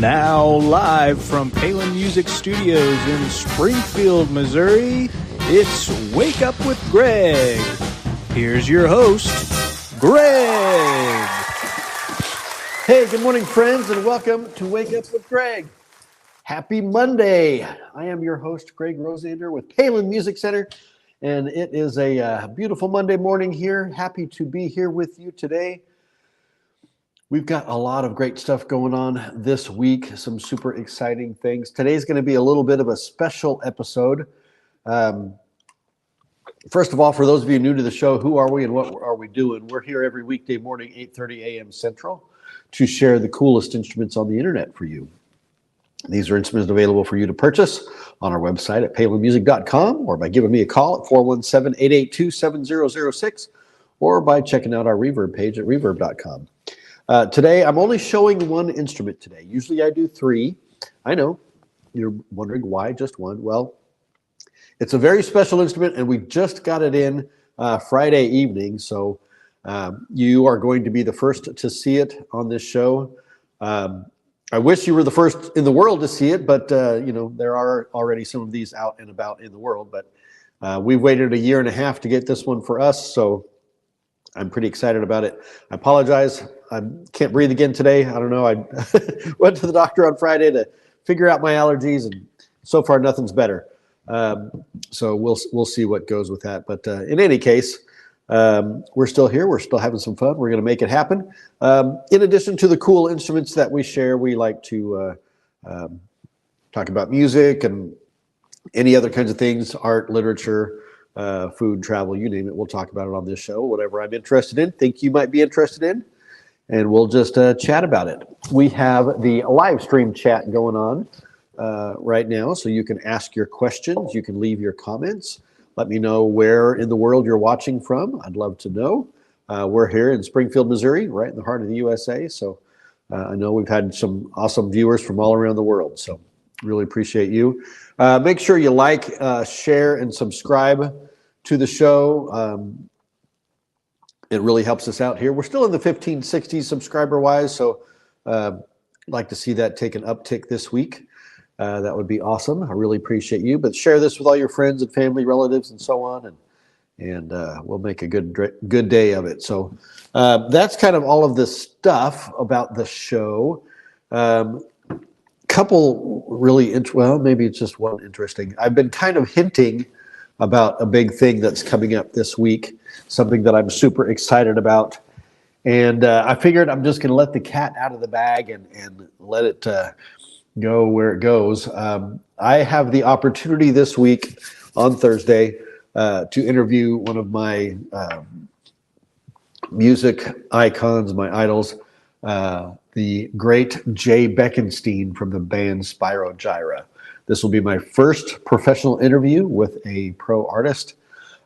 Now live from Palin Music Studios in Springfield, Missouri, it's Wake Up with Greg. Here's your host, Greg. Hey, good morning, friends, and welcome to Wake Up with Greg. Happy Monday. I am your host, Greg Rosander with Palin Music Center, and it is a beautiful Monday morning here. Happy to be here with you today. We've got a lot of great stuff going on this week, some super exciting things. Today's going to be a little bit of a special episode. First of all, for those of you new to the show, who are we and what are we doing? We're here every weekday morning, 8:30 a.m. Central, to share the coolest instruments on the internet for you. These are instruments available for you to purchase on our website at palinmusic.com or by giving me a call at 417-882-7006 or by checking out our Reverb page at reverb.com. Today, I'm only showing one instrument today. Usually I do three. I know you're wondering why just one. Well, it's a very special instrument, and we just got it in Friday evening, so you are going to be the first to see it on this show. I wish you were the first in the world to see it, but there are already some of these out and about in the world. But we've waited a year and a half to get this one for us, so I'm pretty excited about it. I apologize. I can't breathe again today. I don't know. I went to the doctor on Friday to figure out my allergies, and so far nothing's better. So we'll see what goes with that. But in any case, we're still here. We're still having some fun. We're going to make it happen. In addition to the cool instruments that we share, we like to talk about music and any other kinds of things, art, literature, food, travel, you name it. We'll talk about it on this show, whatever I'm interested in, think you might be interested in, and we'll just chat about it. We have the live stream chat going on right now, so you can ask your questions, you can leave your comments. Let me know where in the world you're watching from. I'd love to know. We're here in Springfield, Missouri, right in the heart of the USA, so I know we've had some awesome viewers from all around the world, so really appreciate you. Make sure you like, share, and subscribe to the show. It really helps us out here. We're still in the 1560 subscriber-wise, so I'd like to see that take an uptick this week. That would be awesome. I really appreciate you. But share this with all your friends and family, relatives, and so on, and we'll make a good day of it. So that's kind of all of the stuff about the show. Couple really, maybe it's just one interesting. I've been kind of hinting about a big thing that's coming up this week, something that I'm super excited about. And I figured I'm just going to let the cat out of the bag and let it go where it goes. I have the opportunity this week on Thursday to interview one of my music icons, my idols, the great Jay Beckenstein from the band Spyro Gyra. This will be my first professional interview with a pro artist,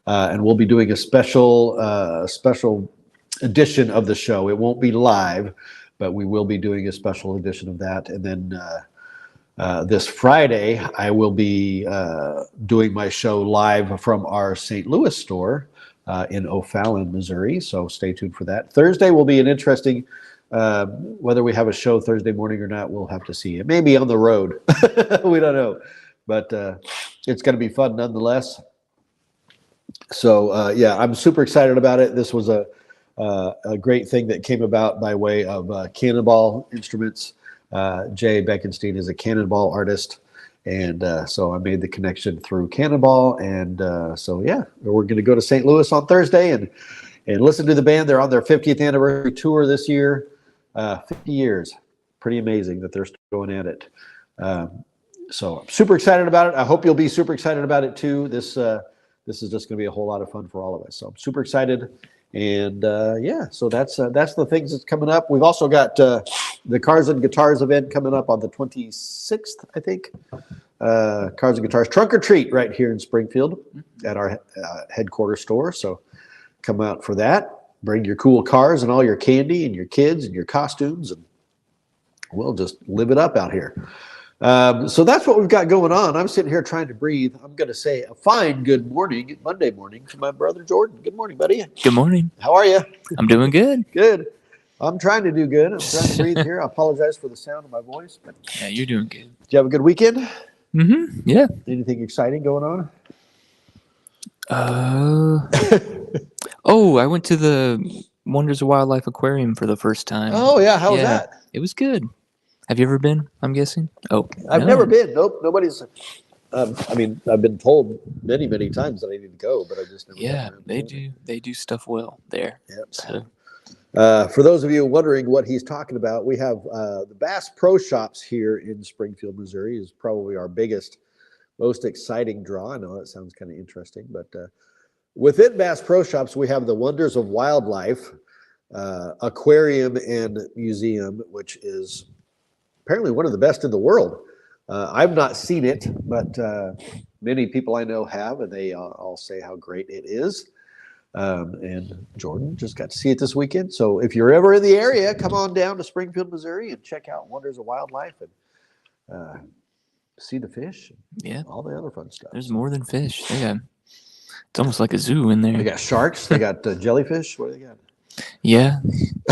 and we'll be doing a special edition of the show. It won't be live, but we will be doing a special edition of that. And then this Friday, I will be doing my show live from our St. Louis store in O'Fallon, Missouri. So stay tuned for that. Thursday will be an interesting. Whether we have a show Thursday morning or not, we'll have to see. It may be on the road. We don't know. But it's going to be fun nonetheless. So, I'm super excited about it. This was a great thing that came about by way of Cannonball Instruments. Jay Beckenstein is a Cannonball artist. And so I made the connection through Cannonball. And we're going to go to St. Louis on Thursday and listen to the band. They're on their 50th anniversary tour this year. 50 years. Pretty amazing that they're still going at it. So I'm super excited about it. I hope you'll be super excited about it too. This is just going to be a whole lot of fun for all of us. So I'm super excited. And so that's the things that's coming up. We've also got the Cars and Guitars event coming up on the 26th, I think. Cars and Guitars Trunk or Treat right here in Springfield at our headquarters store. So come out for that. Bring your cool cars and all your candy and your kids and your costumes, and we'll just live it up out here. So that's what we've got going on. I'm sitting here trying to breathe. I'm going to say a fine good morning, Monday morning, to my brother Jordan. Good morning, buddy. Good morning. How are you? I'm doing good. Good. I'm trying to do good. I'm trying to breathe here. I apologize for the sound of my voice. But Yeah, you're doing good. did you have a good weekend? Mm-hmm. Yeah. Anything exciting going on? Oh, I went to the Wonders of Wildlife Aquarium for the first time. Oh, yeah. How was that? It was good. Have you ever been? I'm guessing. Oh, I've no. never been. Nope. Nobody's. I mean, I've been told many, many times that I need to go, but I just never. Yeah, gotten around to they doing it. do. They do stuff well there. Yep. So For those of you wondering what he's talking about, we have the Bass Pro Shops here in Springfield, Missouri. Is probably our biggest, most exciting draw. I know that sounds kind of interesting, but within Bass Pro Shops, we have the Wonders of Wildlife Aquarium and Museum, which is apparently one of the best in the world. I've not seen it, but many people I know have, and they all say how great it is. And Jordan just got to see it this weekend. So if you're ever in the area, come on down to Springfield, Missouri, and check out Wonders of Wildlife and see the fish. yeah, All the other fun stuff. there's more than fish. It's almost like a zoo in They there. got sharks. They got jellyfish. What do they got? Yeah,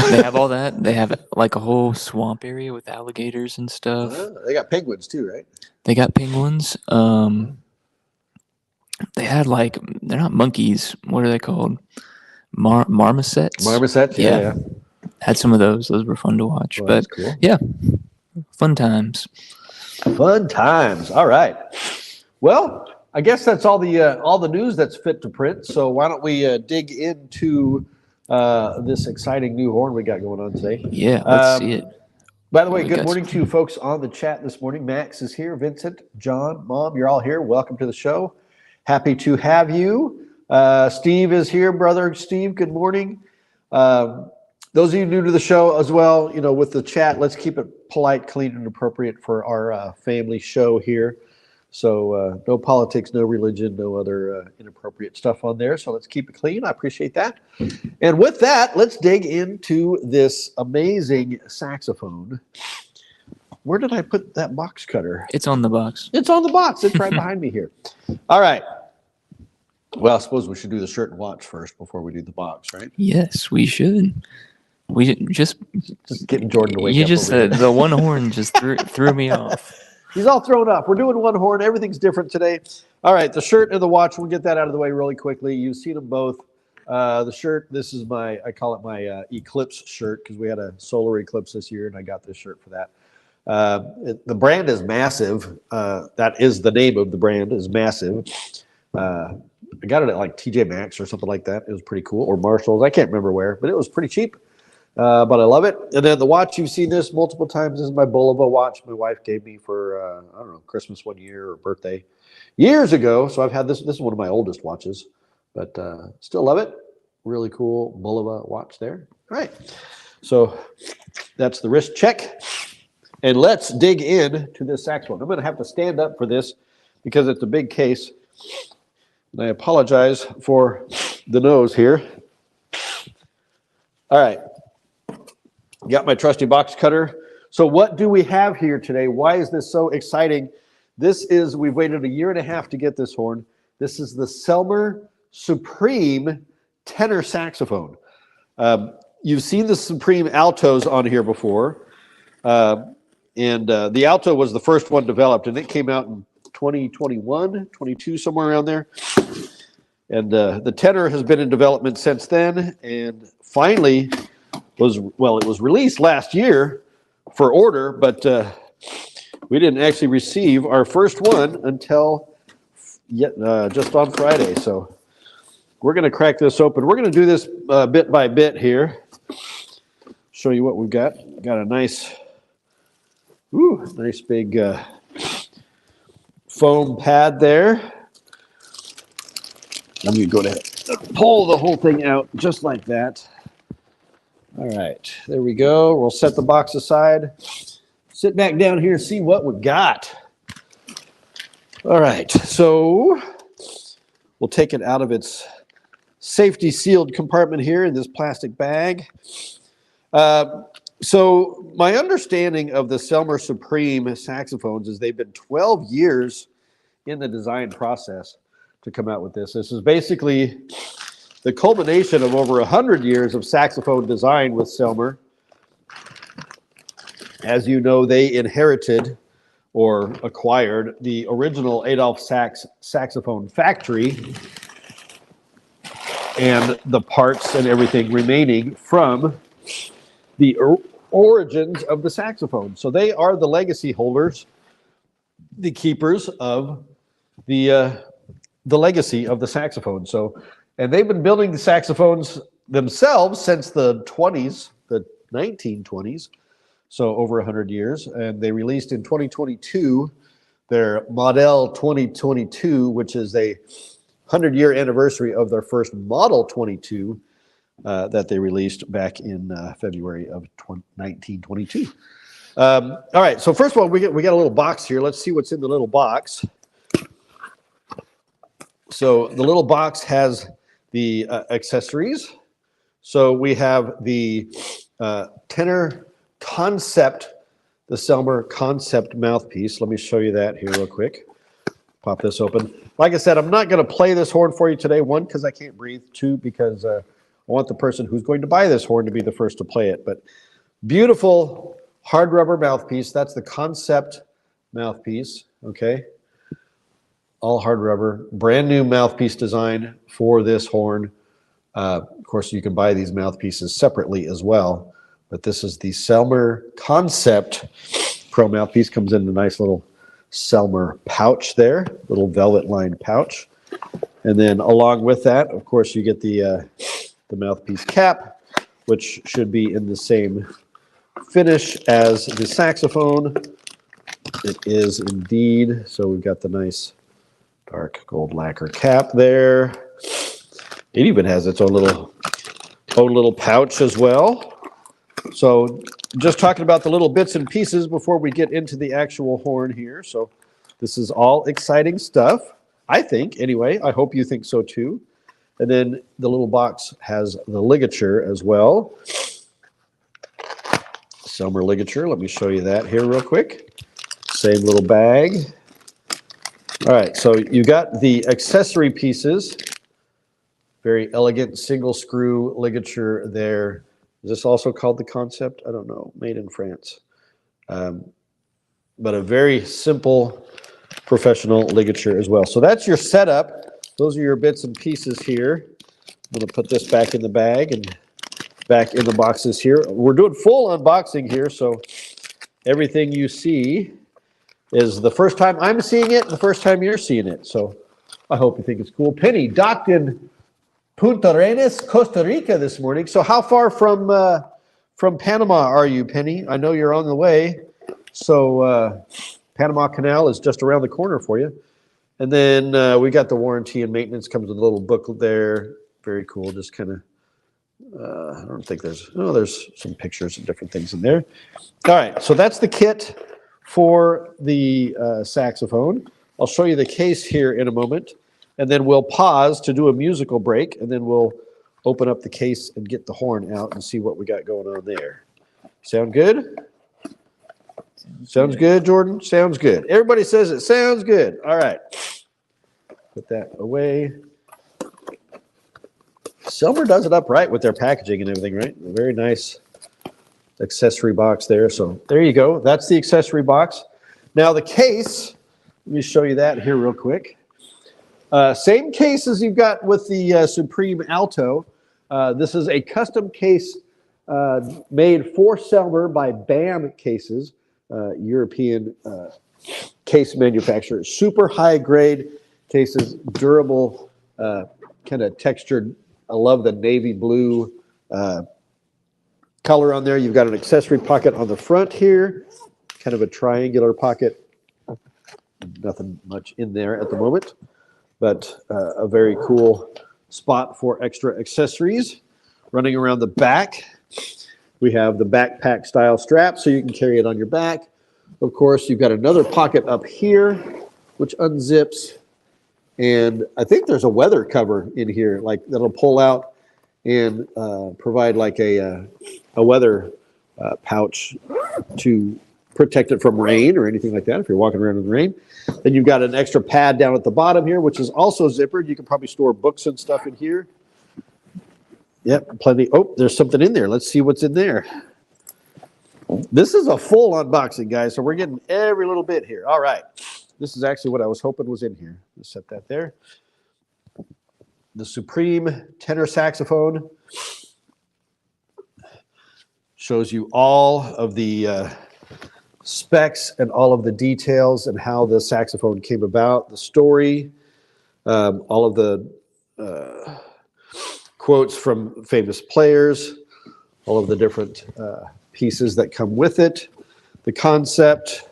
they have all that. They have like a whole swamp area with alligators and stuff. They got penguins too, right? They got penguins. They had they're not monkeys. What are they called? Marmosets. Marmosets. Yeah. Had some of those. Those were fun to watch. Well, But that's cool. yeah, fun times. Fun times. All right. Well, I guess that's all the news that's fit to print. So why don't we dig into this exciting new horn we got going on today? Yeah, let's see it. By the way, We good got morning to you folks on the chat this morning. Max is here. Vincent, John, Mom, you're all here. Welcome to the show. Happy to have you. Steve is here, brother Steve. Good morning. Those of you new to the show as well, with the chat, let's keep it polite, clean, and appropriate for our family show here. So no politics, no religion, no other inappropriate stuff on there. So let's keep it clean. I appreciate that. And with that, let's dig into this amazing saxophone. Where did I put that box cutter? It's on the box. It's on the box. It's right behind me here. All right. Well, I suppose we should do the shirt and watch first before we do the box, right? Yes, we should. We just getting Jordan to wake you up just over here. the one horn just threw me off. He's all thrown up. We're doing one horn. Everything's different today. All right, the shirt and the watch, we'll get that out of the way really quickly. You've seen them both. The shirt, this is I call it my Eclipse shirt because we had a solar eclipse this year, and I got this shirt for that. The brand is massive. That is the name of the brand, is Massive. I got it at like TJ Maxx or something like that. It was pretty cool. Or Marshall's. I can't remember where, but it was pretty cheap. But I love it. And then the watch, you've seen this multiple times. This is my Bulova watch my wife gave me for, Christmas one year or birthday years ago. So I've had this. This is one of my oldest watches, but still love it. Really cool Bulova watch there. All right. So that's the wrist check. And let's dig in to this saxophone. I'm going to have to stand up for this because it's a big case. And I apologize for the nose here. All right. Got my trusty box cutter. So what do we have here today? Why is this so exciting? We've waited 1.5 years to get this horn. This is the Selmer Supreme tenor saxophone. You've seen the Supreme altos on here before. And the alto was the first one developed, and it came out in 2021, 22, somewhere around there. And the tenor has been in development since then, and finally it was released last year for order, but we didn't actually receive our first one until just on Friday. So we're going to crack this open. We're going to do this bit by bit here. Show you what we've got. Got a nice big foam pad there. I'm going to go ahead and pull the whole thing out just like that. All right, there we go. We'll set the box aside. Sit back down here and see what we've got. All right, so we'll take it out of its safety sealed compartment here in this plastic bag. So my understanding of the Selmer Supreme saxophones is they've been 12 years in the design process to come out with this. This is basically the culmination of over 100 years of saxophone design with Selmer. As you know, they inherited or acquired the original Adolph Sax saxophone factory and the parts and everything remaining from the origins of the saxophone. So they are the legacy holders, the keepers of the legacy of the saxophone. So, and they've been building the saxophones themselves since the 20s, the 1920s. So over 100 years. And they released in 2022 their Model 2022, which is a 100-year anniversary of their first Model 22 that they released back in February of 1922. All right, so first of all, we got a little box here. Let's see what's in the little box. So the little box has the accessories. So we have the tenor concept, the Selmer concept mouthpiece. Let me show you that here real quick. Pop this open. Like I said, I'm not going to play this horn for you today. One, because I can't breathe. Two, because I want the person who's going to buy this horn to be the first to play it. But beautiful hard rubber mouthpiece. That's the concept mouthpiece. Okay. All hard rubber. Brand new mouthpiece design for this horn. Of course, you can buy these mouthpieces separately as well. But this is the Selmer Concept Pro mouthpiece. Comes in a nice little Selmer pouch there, little velvet lined pouch. And then along with that, of course, you get the mouthpiece cap, which should be in the same finish as the saxophone. It is indeed. So we've got the nice dark gold lacquer cap there. It even has its own little pouch as well. So just talking about the little bits and pieces before we get into the actual horn here. So this is all exciting stuff, I think, anyway. I hope you think so too. And then the little box has the ligature as well. Selmer ligature. Let me show you that here real quick. Same little bag. All right, so you got the accessory pieces. Very elegant single screw ligature there. Is this also called the Concept? I don't know. Made in France. But a very simple professional ligature as well. So that's your setup. Those are your bits and pieces here. I'm going to put this back in the bag and back in the boxes here. We're doing full unboxing here, so everything you see is the first time I'm seeing it and the first time you're seeing it. So I hope you think it's cool. Penny, docked in Punta Arenas, Costa Rica this morning. So how far from Panama are you, Penny? I know you're on the way. So Panama Canal is just around the corner for you. And then we got the warranty and maintenance. Comes with a little booklet there. Very cool. Just kind of, I don't think there's some pictures and different things in there. All right. So that's the kit for the saxophone. I'll show you the case here in a moment. And then we'll pause to do a musical break, and then we'll open up the case and get the horn out and see what we got going on there. Sound good? Sounds good, Jordan? Sounds good. Everybody says it sounds good. All right. Put that away. Selmer does it up right with their packaging and everything, right? A very nice accessory box there. So there you go. That's the accessory box. Now the case, let me show you that here real quick. Same case as you've got with the Supreme Alto. This is a custom case made for Selmer by BAM Cases, European case manufacturer. Super high grade cases, durable, kind of textured. I love the navy blue color on there. You've got an accessory pocket on the front here, kind of a triangular pocket. Nothing much in there at the moment, but a very cool spot for extra accessories. Running around the back, we have the backpack style strap, so you can carry it on your back. Of course, you've got another pocket up here, which unzips. And I think there's a weather cover in here, like that'll pull out and provide like a weather pouch to protect it from rain or anything like that if you're walking around in the rain. Then you've got an extra pad down at the bottom here, which is also zippered. You can probably store books and stuff in here. Yep, plenty. Oh, there's something in there. Let's see what's in there. This is a full unboxing, guys, so we're getting every little bit here. All right. This is actually what I was hoping was in here. Let's set that there. The Supreme tenor saxophone. Shows you all of the specs and all of the details and how the saxophone came about, the story, all of the quotes from famous players, all of the different pieces that come with it, the concept,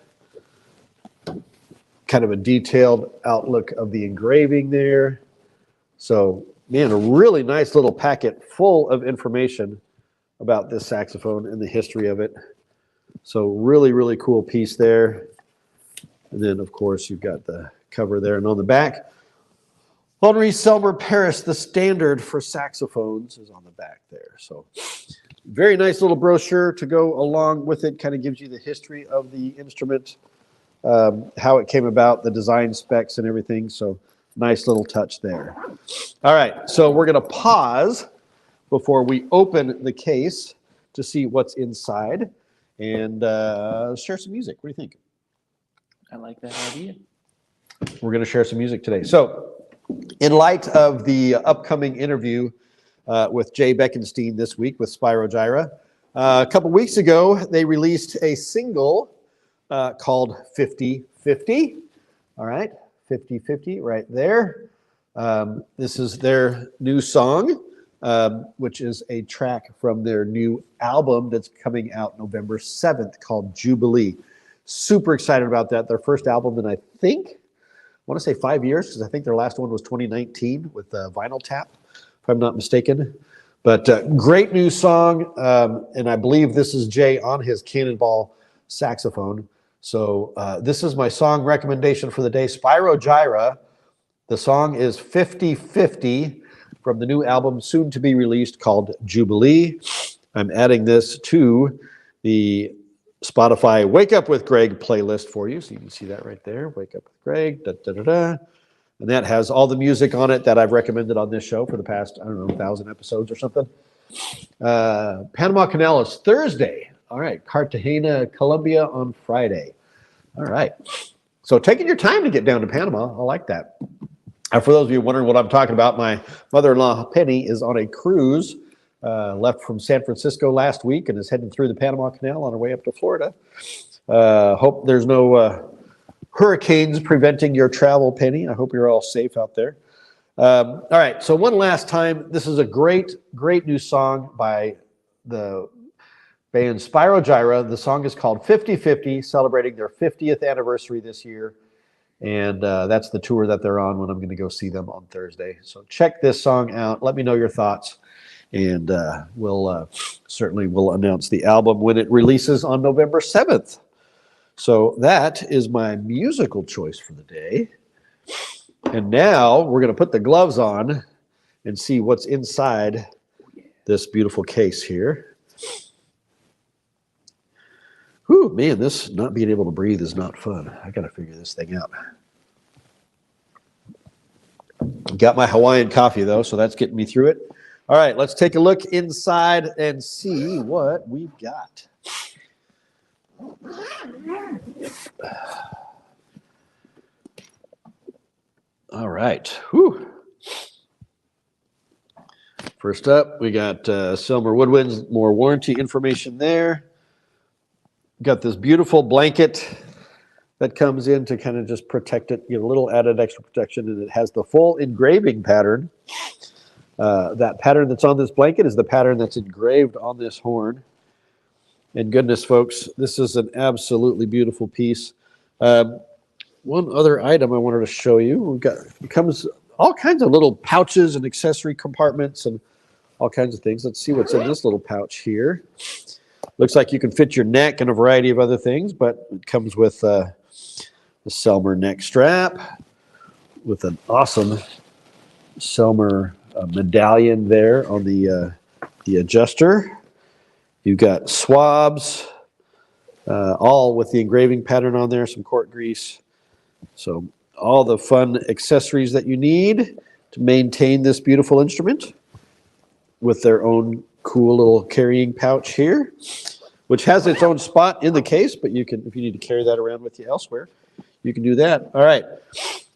kind of a detailed outlook of the engraving there. So, man, a really nice little packet full of information about this saxophone and the history of it. So really, really cool piece there. And then, of course, you've got the cover there. And on the back, Henri Selmer Paris, the standard for saxophones, is on the back there. So very nice little brochure to go along with it. Kind of gives you the history of the instrument, how it came about, the design specs and everything. So nice little touch there. All right, so we're going to pause before we open the case to see what's inside and share some music. What do you think? I like that idea. We're going to share some music today. So in light of the upcoming interview with Jay Beckenstein this week with Spyro Gyra, a couple weeks ago, they released a single called 50/50. All right, 50/50 right there. This is their new song, which is a track from their new album that's coming out November 7th called Jubilee. Super excited about that. Their first album in, I want to say 5 years, because I think their last one was 2019 with Vinyl Tap, if I'm not mistaken. But great new song, and I believe this is Jay on his Cannonball saxophone. So this is my song recommendation for the day, Spyro Gyra. The song is 50/50 from the new album soon to be released called Jubilee. I'm adding this to the Spotify Wake Up with Greg playlist for you. So you can see that right there. Wake Up with Greg. Da, da, da, da. And that has all the music on it that I've recommended on this show for the past, 1,000 episodes or something. Panama Canal is Thursday. All right. Cartagena, Colombia on Friday. All right. So taking your time to get down to Panama. I like that. For those of you wondering what I'm talking about, my mother-in-law, Penny, is on a cruise, left from San Francisco last week and is heading through the Panama Canal on her way up to Florida. Hope there's no hurricanes preventing your travel, Penny. I hope you're all safe out there. All right, so one last time, this is a great, great new song by the band Spyro Gyra. The song is called 50/50, celebrating their 50th anniversary this year. And that's the tour that they're on when I'm going to go see them on Thursday. So check this song out. Let me know your thoughts. And we'll certainly will announce the album when it releases on November 7th. So that is my musical choice for the day. And now we're going to put the gloves on and see what's inside this beautiful case here. Whew, man, this not being able to breathe is not fun. I got to figure this thing out. Got my Hawaiian coffee, though, so that's getting me through it. All right, let's take a look inside and see what we've got. All right. Whew. First up, we got Selmer Woodwinds, more warranty information there. Got this beautiful blanket that comes in to kind of just protect it, a little added extra protection, and it has the full engraving pattern. That pattern that's on this blanket is the pattern that's engraved on this horn. And goodness, folks, this is an absolutely beautiful piece. One other item I wanted to show you. It comes all kinds of little pouches and accessory compartments and all kinds of things. Let's see what's in this little pouch here. Looks like you can fit your neck and a variety of other things, but it comes with the Selmer neck strap with an awesome Selmer medallion there on the adjuster. You've got swabs, all with the engraving pattern on there, some cork grease. So all the fun accessories that you need to maintain this beautiful instrument with their own cool little carrying pouch here. which has its own spot in the case, but you can, if you need to carry that around with you elsewhere, you can do that. All right.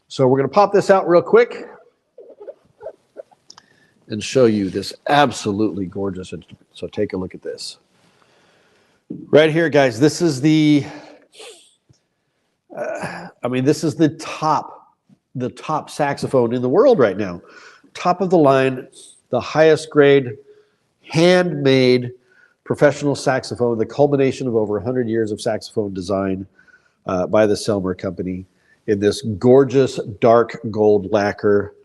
So we're going to pop this out real quick and show you this absolutely gorgeous instrument. So take a look at this. Right here, guys, this is the, this is the top saxophone in the world right now. Top of the line, the highest grade, handmade professional saxophone, the culmination of over 100 years of saxophone design by the Selmer Company in this gorgeous dark gold lacquer.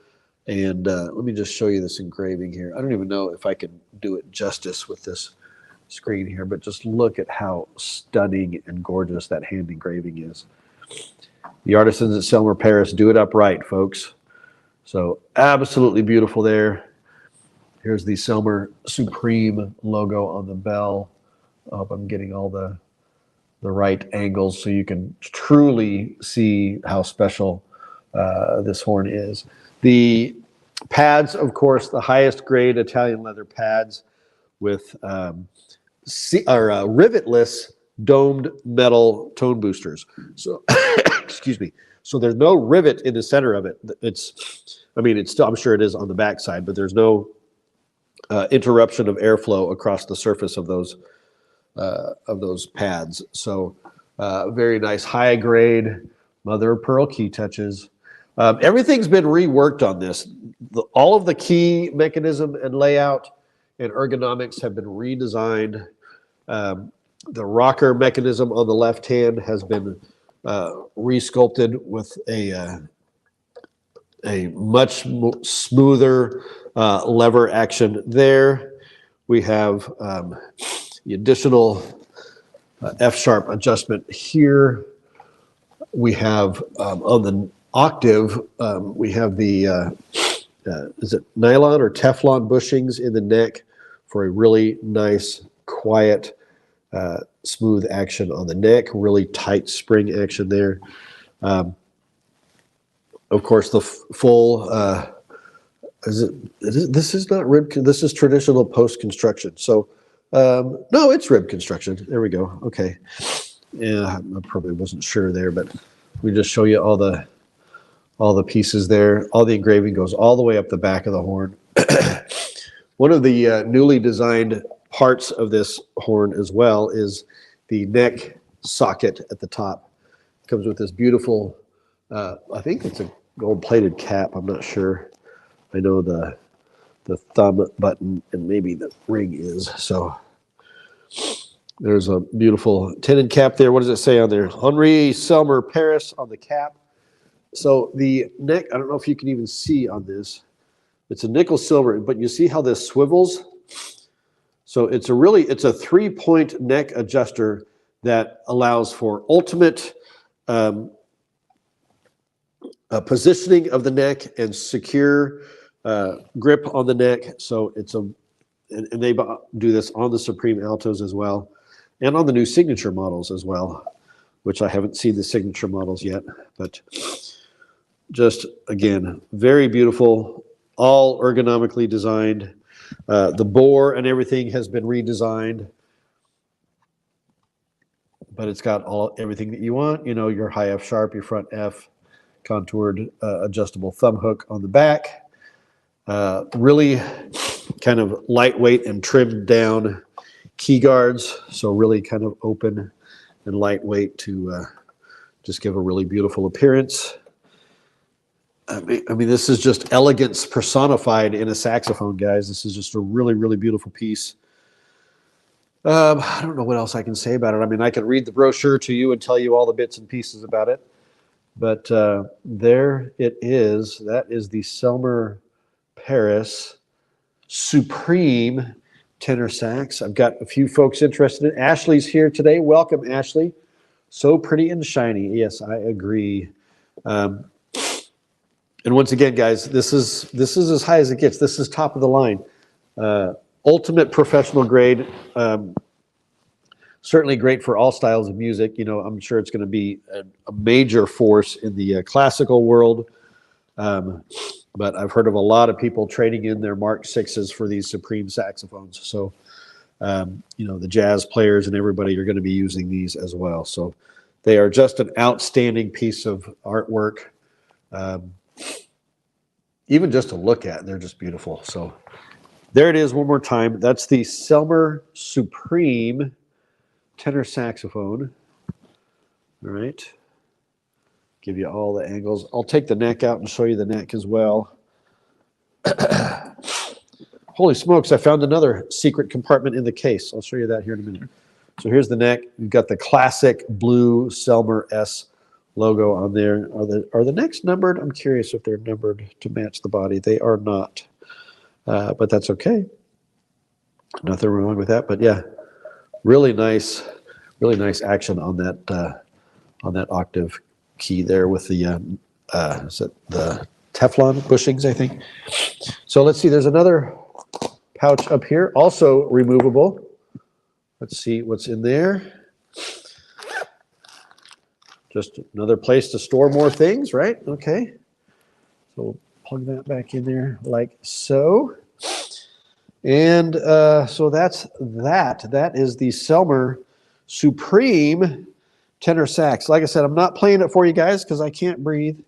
And let me just show you this engraving here. I don't even know if I can do it justice with this screen here, but just look at how stunning and gorgeous that hand engraving is. The artisans at Selmer Paris do it upright, folks. So absolutely beautiful there. Here's the Selmer Supreme logo on the bell. I hope I'm getting all the right angles so you can truly see how special this horn is. The pads, of course, the highest grade Italian leather pads with rivetless domed metal tone boosters. So, excuse me. So there's no rivet in the center of it. It's still, I'm sure it is on the back side, but there's no interruption of airflow across the surface of those pads. So very nice high grade mother of pearl key touches. Everything's been reworked on this. All of the key mechanism and layout and ergonomics have been redesigned. The rocker mechanism on the left hand has been resculpted with a much smoother lever action there. We have the additional F-sharp adjustment here. We have on the octave, we have the, is it nylon or Teflon bushings in the neck for a really nice, quiet, smooth action on the neck, really tight spring action there. Of course, the full, this is not rib, this is traditional post-construction. So, no, it's rib construction. There we go. Okay. Yeah, I probably wasn't sure there, but we just show you all the pieces there. All the engraving goes all the way up the back of the horn. One of the newly designed parts of this horn as well is the neck socket at the top. It comes with this beautiful, I think it's a gold-plated cap. I'm not sure. I know the thumb button and maybe the ring is. So there's a beautiful tenon cap there. What does it say on there? Henri Selmer Paris on the cap. So the neck, I don't know if you can even see on this. It's a nickel silver, but you see how this swivels? So it's a 3-point neck adjuster that allows for ultimate positioning of the neck and secure grip on the neck. So and they do this on the Supreme Altos as well, and on the new signature models as well, which I haven't seen the signature models yet, but just again, very beautiful, all ergonomically designed. The bore and everything has been redesigned, but it's got everything that you want. You know, your high F sharp, your front F, contoured adjustable thumb hook on the back. Really kind of lightweight and trimmed down key guards, so really kind of open and lightweight to just give a really beautiful appearance. I mean, this is just elegance personified in a saxophone, guys. This is just a really, really beautiful piece. I don't know what else I can say about it. I mean, I can read the brochure to you and tell you all the bits and pieces about it. But there it is. That is the Selmer Paris Supreme tenor sax. I've got a few folks interested in. Ashley's here today. Welcome, Ashley. So pretty and shiny. Yes, I agree. And once again, guys, this is as high as it gets. This is top of the line. Ultimate professional grade. Certainly great for all styles of music. You know, I'm sure it's going to be a major force in the classical world. But I've heard of a lot of people trading in their Mark 6s for these Supreme saxophones. So the jazz players and everybody are going to be using these as well. So they are just an outstanding piece of artwork. Even just to look at, they're just beautiful. So there it is one more time. That's the Selmer Supreme tenor saxophone. All right. Give you all the angles. I'll take the neck out and show you the neck as well. Holy smokes, I found another secret compartment in the case. I'll show you that here in a minute. So here's the neck. You've got the classic blue Selmer S logo on there. Are the necks numbered? I'm curious if they're numbered to match the body. They are not, but that's okay. Nothing wrong with that. But yeah, really nice action on that octave key there with the is it the Teflon bushings, I think. So let's see. There's another pouch up here, also removable. Let's see what's in there. Just another place to store more things, right? Okay. So we'll plug that back in there like so. And so that's that. That is the Selmer Supreme tenor sax. Like I said, I'm not playing it for you guys because I can't breathe.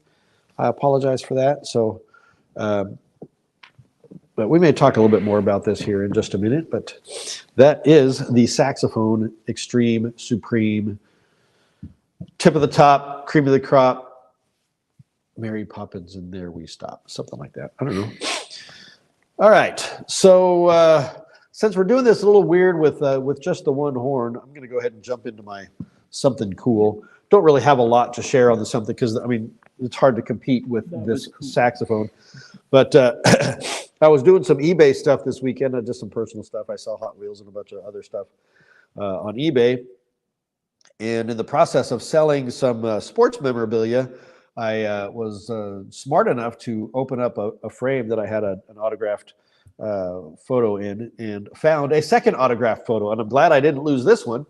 I apologize for that. So, but we may talk a little bit more about this here in just a minute. But that is the Saxophone Extreme Supreme. Tip of the top, cream of the crop, Mary Poppins, and there we stop. Something like that. I don't know. All right. So since we're doing this a little weird with just the one horn, I'm going to go ahead and jump into my something cool. Don't really have a lot to share on the something because, I mean, it's hard to compete with this saxophone. But I was doing some eBay stuff this weekend, just some personal stuff. I saw Hot Wheels and a bunch of other stuff on eBay. And in the process of selling some sports memorabilia, I was smart enough to open up a frame that I had an autographed photo in and found a second autographed photo. And I'm glad I didn't lose this one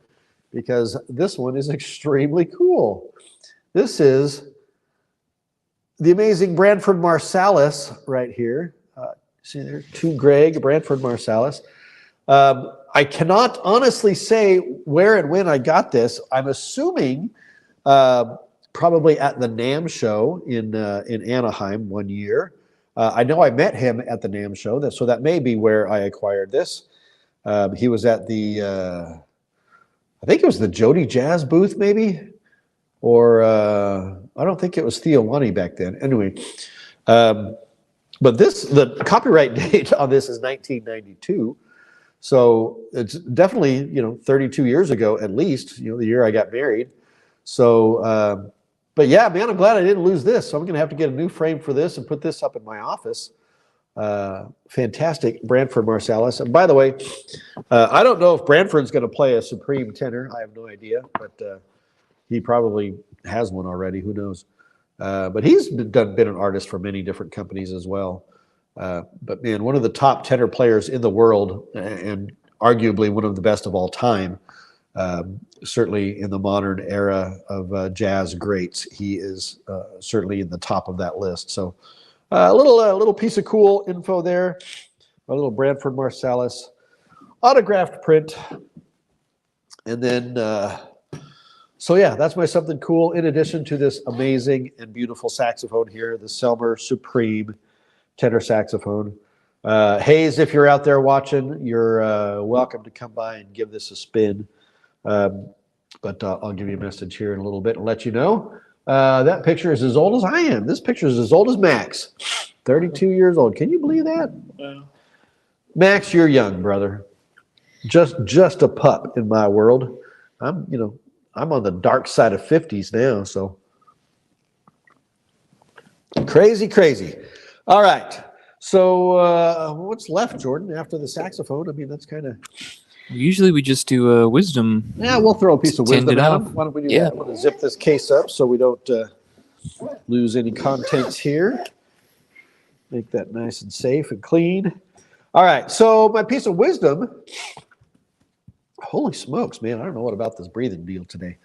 because this one is extremely cool. This is the amazing Branford Marsalis right here. See there, to Greg, Branford Marsalis. I cannot honestly say where and when I got this. I'm assuming probably at the NAMM show in Anaheim one year. I know I met him at the NAMM show, so that may be where I acquired this. He was at the, I think it was the Jody Jazz booth maybe, or I don't think it was Theolani back then. Anyway, but the copyright date on this is 1992. So it's definitely, 32 years ago at least, the year I got married. So, but yeah, man, I'm glad I didn't lose this. So I'm going to have to get a new frame for this and put this up in my office. Fantastic Branford Marsalis. And by the way, I don't know if Branford's going to play a Supreme tenor. I have no idea, but he probably has one already. Who knows? But he's been an artist for many different companies as well. But man, one of the top tenor players in the world and arguably one of the best of all time, certainly in the modern era of jazz greats, he is certainly in the top of that list. So a little piece of cool info there, a little Branford Marsalis autographed print. And then, so yeah, that's my something cool in addition to this amazing and beautiful saxophone here, the Selmer Supreme tenor saxophone. Hayes, if you're out there watching, you're welcome to come by and give this a spin. But I'll give you a message here in a little bit and let you know. That picture is as old as I am. This picture is as old as Max, 32 years old. Can you believe that? Yeah. Max, you're young, brother. Just a pup in my world. I'm on the dark side of 50s now, so crazy. All right. So what's left, Jordan, after the saxophone? I mean, that's kind of... Usually we just do wisdom. Yeah, we'll throw a piece of wisdom out. Why don't we do that? I'm going to zip this case up so we don't lose any contents here. Make that nice and safe and clean. All right. So my piece of wisdom... Holy smokes, man. I don't know what about this breathing deal today.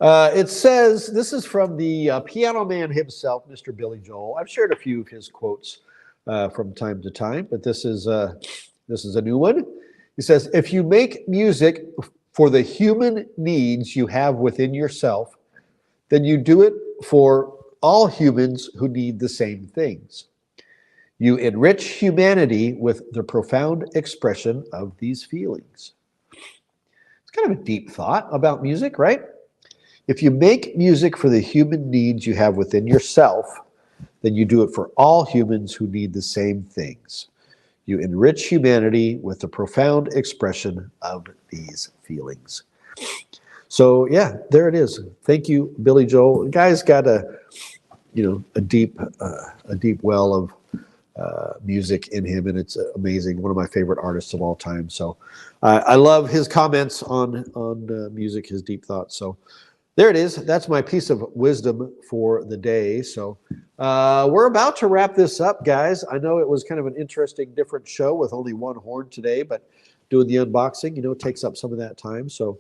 It says, this is from the piano man himself, Mr. Billy Joel. I've shared a few of his quotes from time to time, but this is a new one. He says, if you make music for the human needs you have within yourself, then you do it for all humans who need the same things. You enrich humanity with the profound expression of these feelings. It's kind of a deep thought about music, right? If you make music for the human needs you have within yourself, then you do it for all humans who need the same things. You enrich humanity with the profound expression of these feelings. So yeah, there it is. Thank you, Billy Joel. The guy's got a deep well of music in him, and it's amazing. One of my favorite artists of all time. So I love his comments on music, his deep thoughts. So there it is. That's my piece of wisdom for the day. So we're about to wrap this up, guys. I know it was kind of an interesting, different show with only one horn today, but doing the unboxing, takes up some of that time. So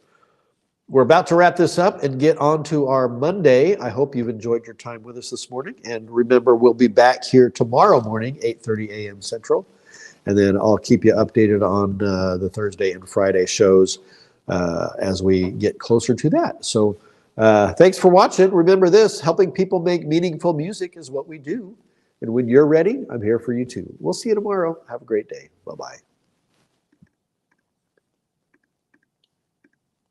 we're about to wrap this up and get on to our Monday. I hope you've enjoyed your time with us this morning. And remember, we'll be back here tomorrow morning, 8:30 a.m. Central. And then I'll keep you updated on the Thursday and Friday shows as we get closer to that. So thanks for watching. Remember this, helping people make meaningful music is what we do. And when you're ready, I'm here for you too. We'll see you tomorrow. Have a great day. Bye-bye.